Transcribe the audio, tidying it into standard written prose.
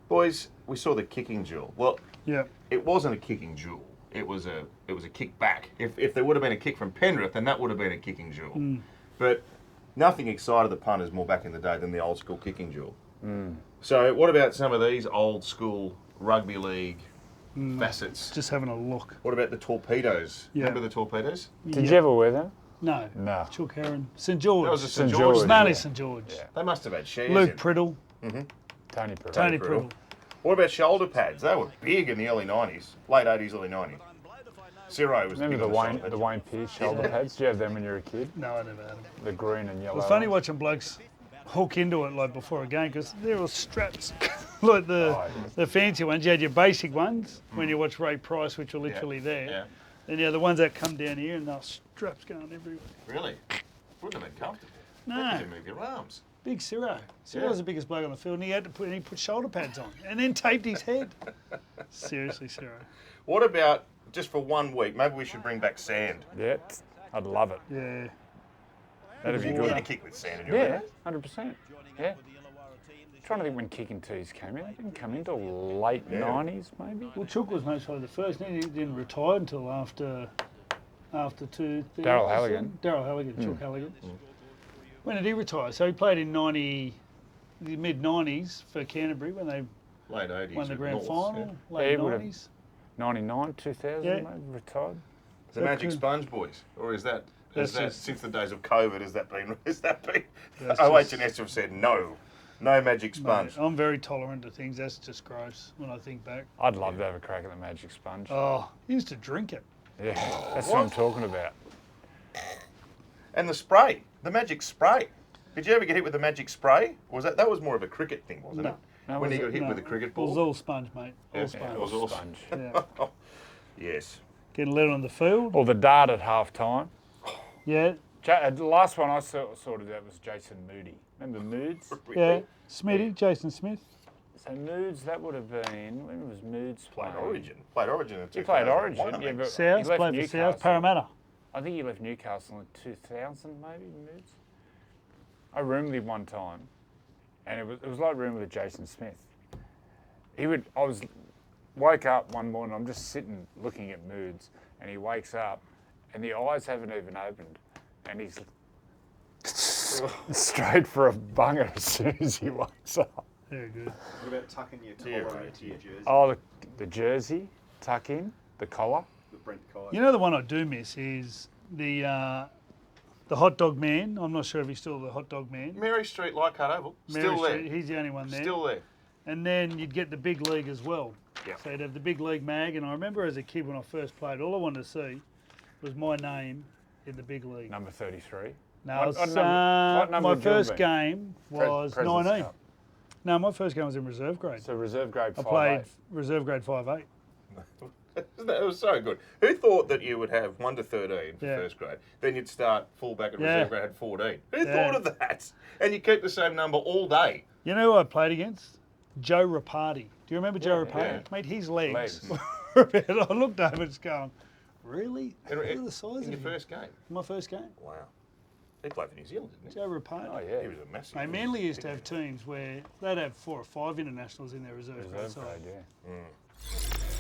Boys, we saw the kicking duel. Well, Yeah. it wasn't a kicking duel. It was a kick back. If there would have been a kick from Penrith, then that would have been a kicking duel. But nothing excited the punters more back in the day than the old school kicking duel. So what about some of these old school rugby league facets? Just having a look. What about the torpedoes? Yeah. Remember the torpedoes? Did you ever wear them? No. No. Chook Heron. St George. That was a St. St. George. George. Mainly Yeah. St George. Yeah. They must have had shares. Luke in. Priddle. Tony Pereira. Tony Priddle. Priddle. What about shoulder pads? They were big in the early 90s, late 80s, early 90s. Ciro was Remember big the on shoulder Wayne pads. Pearce shoulder pads? Did you have them when you were a kid? No, I never had them. The green and yellow. It was funny ones? watching blokes hook into it like before a game because they're all straps. Like the fancy ones. You had your basic ones when you watch Ray Price, which were literally there. Yeah. Then you had the ones that come down here and they're straps going everywhere. Really? Wouldn't have been comfortable. No. You move your arms. Big Ciro. Ciro was the biggest bloke on the field and he put shoulder pads on and then taped his head. Seriously, Ciro. What about, just for 1 week, maybe we should bring back sand. Yeah, I'd love it. Yeah. That'd be You need a good. kick with sand in your Yeah, head. 100%. Yeah. Trying to think when kicking tees came in. It didn't come into late 90s, maybe. Well, Chook was most probably the first. He didn't retire until after 2000. Darryl Halligan. Darryl Halligan, Chook Halligan. When did he retire? So he played in the mid-90s for Canterbury when they Late 80s. won the at grand North, final, yeah. late he would have- 90s. 99, 2000, Yeah. maybe, retired. The Magic Sponge boys, or is that That's just- since the days of COVID? Has that been? That's OH&S have said no Magic Sponge. Mate, I'm very tolerant to things. That's just gross when I think back. I'd love to have a crack at the Magic Sponge. Oh, he used to drink it. Yeah, that's what I'm talking about. And the spray, the Magic spray. Did you ever get hit with the Magic spray? Or was that was more of a cricket thing, wasn't No. it? No, When was you got it? hit No, with a cricket It was ball. all sponge, mate. All Yeah, sponge. it was all Sponge. Yeah. Yes. Getting let on the field. Or the dart at half time. Yeah. The last one I saw of that was Jason Moody. Remember Moods? Yeah. Smitty, Jason Smith. So Moods, that would have been, when was Moods Played playing? Origin. Played Origin in He played 2001, Origin, I yeah, think. but South, he left played for Newcastle. South, Parramatta. I think he left Newcastle in 2000, maybe, Moods. I roomed with him one time, and it was like rooming with Jason Smith. Woke up one morning, I'm just sitting looking at Moods, and he wakes up, and the eyes haven't even opened, and he's straight for a bunger as soon as he wakes up. Very good. What about tucking your collar into your jersey? Oh, the jersey, tuck in, the collar. The Brent collar. You know the one I do miss is the hot dog man. I'm not sure if he's still the hot dog man. Mary Street, Leichhardt Oval. Mary Still there. Street, he's the only one there. Still there. And then you'd get the big league as well. Yeah. So you'd have the big league mag, and I remember as a kid when I first played, all I wanted to see was my name in the big league. Number 33. No, What it's, number my would yours first be? game was President's 19. Cup. No, my first game was in reserve grade. So reserve grade 5'8". I played reserve grade 5'8". It was so good. Who thought that you would have 1 to 13 for Yeah. first grade? Then you'd start fullback at Yeah. reserve grade at 14. Who Yeah. thought of that? And you keep the same number all day. You know who I played against? Joe Rapati. Do you remember Joe Rapati? yeah. Mate, his legs. Legs. were about- I looked over just going, really? Look at the size In of your him. first game. My first game. Wow. He played for New Zealand, didn't he? Joe Rapati. Oh, yeah. He was a massive. Mate, Manly used to have teams where they'd have 4 or 5 internationals in their reserve grade Reserve side. grade, yeah.